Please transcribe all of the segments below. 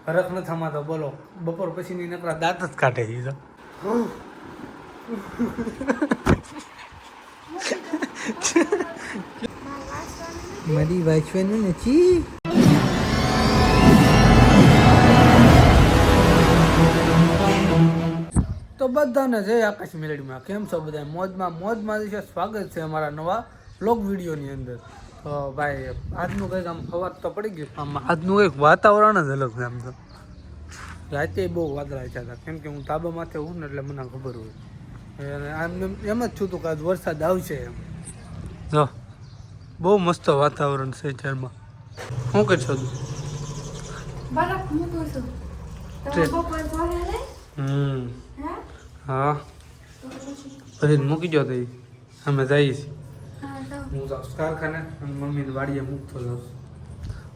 હરખ ન થમાતો બોલો બપોર પછીની નકરા દાંત જ કાઢે ઈ તો મારી વાંચવાનું નથી. તો બધાને જય આકાશ મેલડીમાં કેમ છો બધા મોજમાં છે. સ્વાગત છે અમારા નવા બ્લોગ વિડીયોની અંદર. તો ભાઈ આજનું કંઈક આમ ખબર તો પડી ગયું આમ આજનું એક વાતાવરણ જ અલગ છે. આમ તો રાતે બહુ વાદળા હતા કેમ કે હું ધાબા માથે હું ને એટલે મને ખબર હોય અને આમ એમ જ છું તું કે આજ વરસાદ આવશે એમ. જો બહુ મસ્ત વાતાવરણ છે શહેરમાં. શું કરશો તું? બરફ મૂકું છું. તમે બપોર ભરે રે? હા પછી મૂકી જો તો અમે જઈએ છીએ. હા તો હું જાઉં કારખાને અને મમ્મીને વાડીએ મૂકતો જાઉં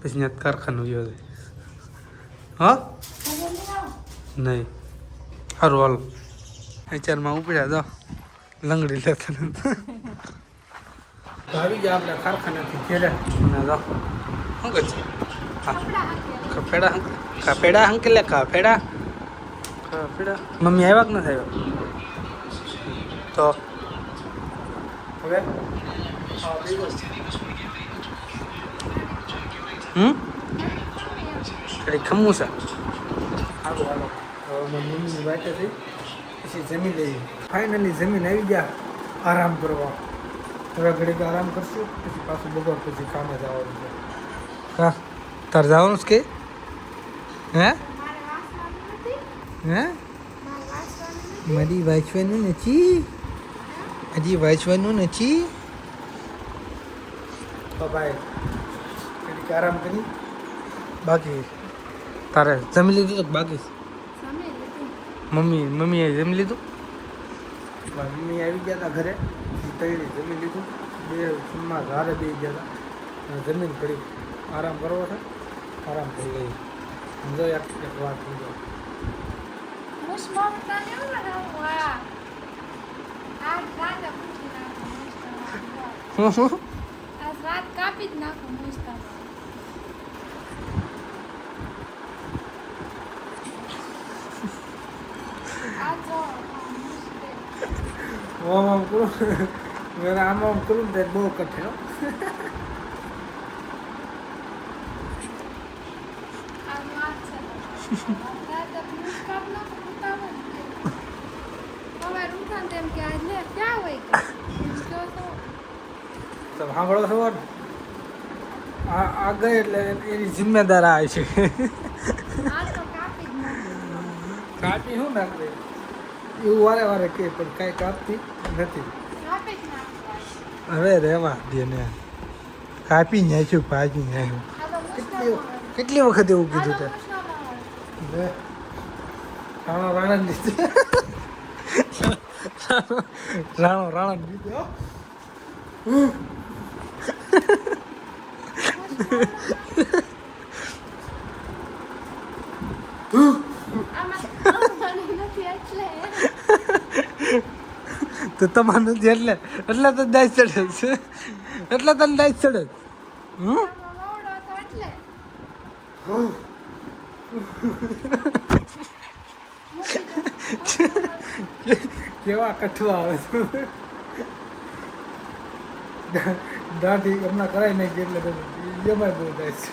પછી ત્યાં કારખાનું ગયો જાય. હા ભરે લઈ આવો. નહીં સારું હાલો વિચારમાં ઉપડ્યા જાઓ લંગડી લેતા આવી ગયા આપણે કારખાનાથી ઘેરે ના જાઓ શું કહે છે? કપડાં હાંકે. કાપેડા અંકલે કાપેડા મમ્મી આવ્યા કે નથી આવ્યા? તો હવે કડી ખમું છે. હાલો હાલો હવે મમ્મીની વાત થઈ પછી જમી લઈએ. ફાઇનલી જમીન આવી ગયા આરામ કરવા. હવે ઘડીક આરામ કરશું પછી પાછું બપોર પછી કામે જવાનું છે. હા તાર જવાનું છે કે હે મારે વાંચવાનું નથી. હે મારે વાંચવાનું નથી. મારી વાંચવાનું નથી હજી વાંચવાનું નથી. તો ભાઈ ઘડીક આરામ કરી બાકી તારે જમી લીધું તો બાકી સમય લીધું. મમ્મીએ જમી લીધું. મમ્મી આવી ગયા હતા ઘરે તૈયારી જમી લીધું. બે જમવા ઘરે બે ગયા હતા અને જમીન કરી આરામ કરવો છે. આરામ કરી લઈએ. સમજો એક વાત સમજો. મુસમાં તને એવું લગાવું વાહ. આજ રાત પૂછી નાખું મુસ્તમાં. આજ રાત કાપી જ નાખું મુસ્તમાં. આ જો આમ કરું મેં આમ કરું ને બહુ કઠે હો. આ વાત છે. રાત મુસ્કાપ નાખું ઉતાવળ થઈ. હવે રૂઠાન તેમ કે આજ લે ક્યાં હોય કે જો તો તો સાંભળો છો ને? આ ગઈ એટલે એની જિમ્મેદાર આવે છે. આ તો કાપી જ નાખું. કાપી શું નાખે એવું વારે વારે કહે પણ કાંઈ કાપતી નથી. કાપી જ નાખું. હવે રેવા દે ને કાપી નાખ્યું ભાજી નાખ્યું. આ તો મુસ્કાપ કેટલી વખત એવું કીધું તે આવે. રાણો રાણા દીધું. રાણા દીધું. તો તમારું નથી એટલે તો દાઈ ચડે છે એટલે તને દાઈ ચડે. કેવા કઠવા આવે છે. દાઢી હમણાં કરાવી નાખી એટલે એમાં બહુ થાય છે.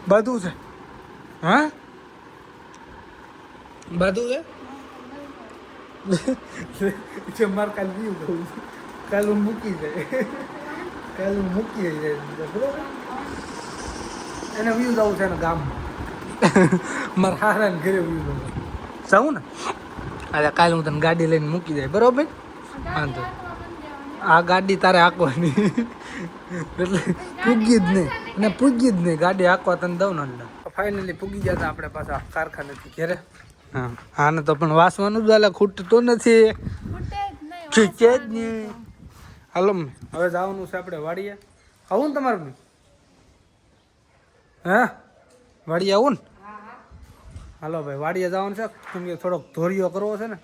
બધું છે હા બધું છે મારે કાલે વ્યૂ કહું કાલે હું મૂકી જાય બરોબર એને વ્યૂ જવું છે ને ગામમાં મારા હારા ને ઘરે વ્યૂ જવું જવું ને અરે કાલે હું તને ગાડી લઈને મૂકી જાય બરોબર. વાંધો આ ગાડી તારે હાંકવાની એટલે પૂગી જ નહીં અને પૂગી જ નહીં ગાડી હાંકવા તને દઉં ને એટલે ફાઇનલી પૂગી ગયા હતા આપણે પાછા કારખાનેથી ઘેરે. હા આને તો પણ વાસવાનું જ ખૂટતું નથી. ખૂટે જ નહીં. હાલો મમ્મી હવે જવાનું છે આપણે વાડીએ. આવું ને તમારે મમ્મી? હે વાડીએ આવું ને? હાલો ભાઈ વાડીએ જવાનું છે કેમ કે થોડોક ધોરિયો કરવો છે ને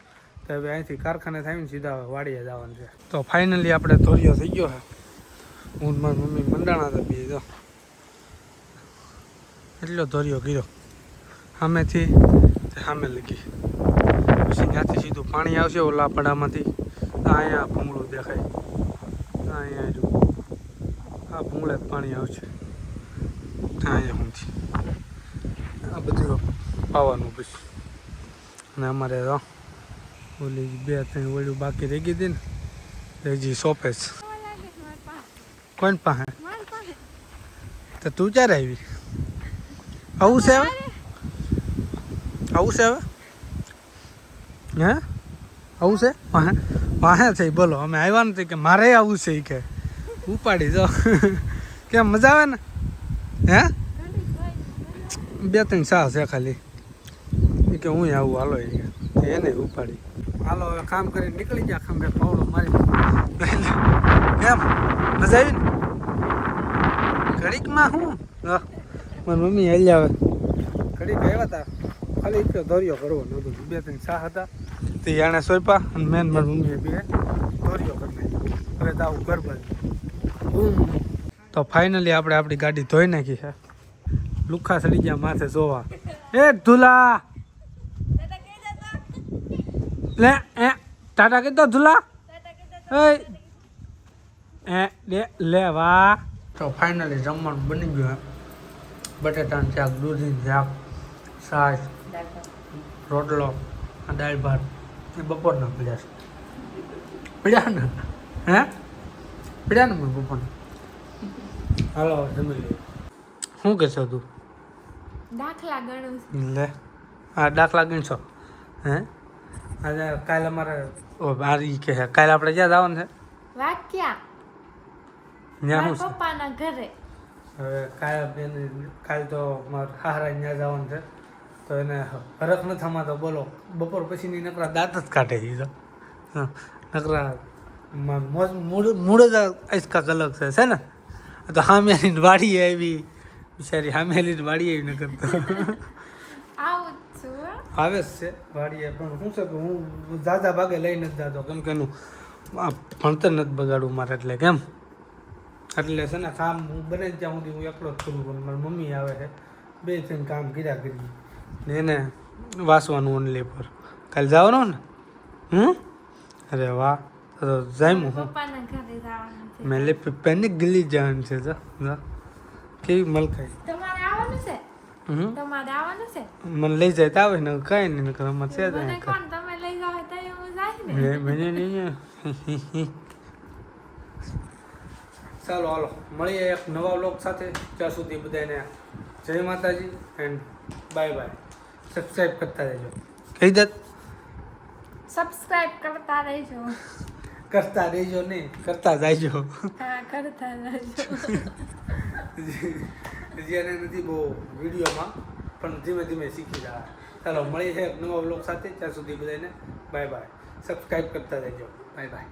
તો હવે અહીંથી કારખાને થઈને સીધા વાડીએ જવાનું છે. તો ફાઇનલી આપણે ધોરિયો થઈ ગયો છે. હું મારી મમ્મી મંડાણા હતા બે જો એટલો ધોરિયો કર્યો સામેથી સામે લગી પછી ત્યાંથી સીધું પાણી આવશે ઓલા પડામાંથી. અહીંયા ભૂંગળું દેખાય અહીંયા જો આ ભૂંગળે જ પાણી આવશે અહીંયા સુધી આ બધું પાવાનું પછી. અને અમારે ઓલી 2-3 વળ્યું બાકી રહી ગઈ હતી ને હજી સોંપે જ. કોણ પાસે? તો તું ક્યારે આવી? આવું છે હવે? આવું છે હવે? હે આવું છે? વાહે થઈ બોલો અમે આવ્યા નથી કે મારે આવું છે કે ઉપાડી જાઓ કેમ મજા આવે ને? હે 2-3 સાહ છે ખાલી કે હું આવું હાલો એને ઉપાડી. હાલો હવે કામ કરીને નીકળી ગયા ખંભે પાવડો મારી. કેમ મજા આવી ને? ઘડીકમાં હું મારી મમ્મી હાલી આવે ઘડીક આવ્યા હતા ખાલી એટલો ધોરિયો કરવો નહોતો. 2-3 સાહ હતા તે એને સોંપ્યા અને મેન મારી મમ્મીએ બે ધોરિયો કરી નાખ્યો. હવે તો આવું ઘર બાજુ. તો ફાઇનલી આપણે આપણી ગાડી ધોઈ નાખી છે. લુખા સડી ગયા માથે જોવા. એ ધુલા લે એ ટાટા કીધો ધુલા એ લે વાહ. તો ફાઇનલી જમવાનું બની ગયું. બટેટાનું શાક, દૂધીનું શાક, છાશ, રોટલો, દાળ ભાત એ બપોરના પડ્યા છે. પડ્યા ને? હે પડ્યા ને બપોરના? હાલો જમી લઈએ. શું કહેશો તું? દાખલા ગણું લે હા દાખલા ગણશો? હે આજે કાલે અમારે મારી કે કાલે આપણે ક્યાં જવાનું છે? વાક્યા ત્યાં શું છે? પપ્પાના ઘરે. હવે કાલે તો મારા હારા ત્યાં જવાનું છે તો એને ફરક ન થમાતો બોલો. બપોર પછીની નકરા દાંત જ કાઢે એ તો નકરા મૂળ જ આઈસકાક અલગ છે ને. તો હામેલી વાડી આવી બિચારી હામેલી વાડી આવી નકર તો આવું જ છું હો. આવે જ છે વાડીએ પણ શું છે કે હું દાદા ભાગે લઈ નથી જાતો કેમ કે એનું ભણતર નથી બગાડવું મારે એટલે કેમ એટલે છે ને કામ હું બને ત્યાં સુધી હું એકલો જ કરું પણ મારી મમ્મી આવે છે 2-3 કામ કર્યા કરી ને એને વાસવાનું ઓનલી પર કાલે જવાનું ને અરે વાહ તો જામ્યું હું પપ્પાના ઘરે જવાનું છે. મેં લે પેને ગલી જવાનું છે જા કેવી મલકાઈ. તમારે આવવાનું છે? તમારે આવવાનું છે? મને લઈ જાય તો આવે ને કઈ નહીં નકર અમારે છે જ મને કોણ તમે લઈ જાવ તો હું જાય ને. મને નહીં. ચાલો હાલો મળીએ એક નવા વ્લોગ સાથે. ત્યાં સુધી બધાને જય માતાજી એન્ડ બાય બાય. સબસ્ક્રાઈબ કરતા રહેજો. કહી દે સબસ્ક્રાઇબ કરતા રહેજો. કરતા રહેજો નહીં કરતા જાયજો. હા કરતા રહેજો. જેને નથી બહુ વિડીયોમાં પણ ધીમે ધીમે શીખી રહ્યા. ચાલો મળીએ એક નવા વ્લોગ સાથે. ત્યાં સુધી બધાને બાય બાય. સબસ્ક્રાઈબ કરતા રહેજો. Bye bye.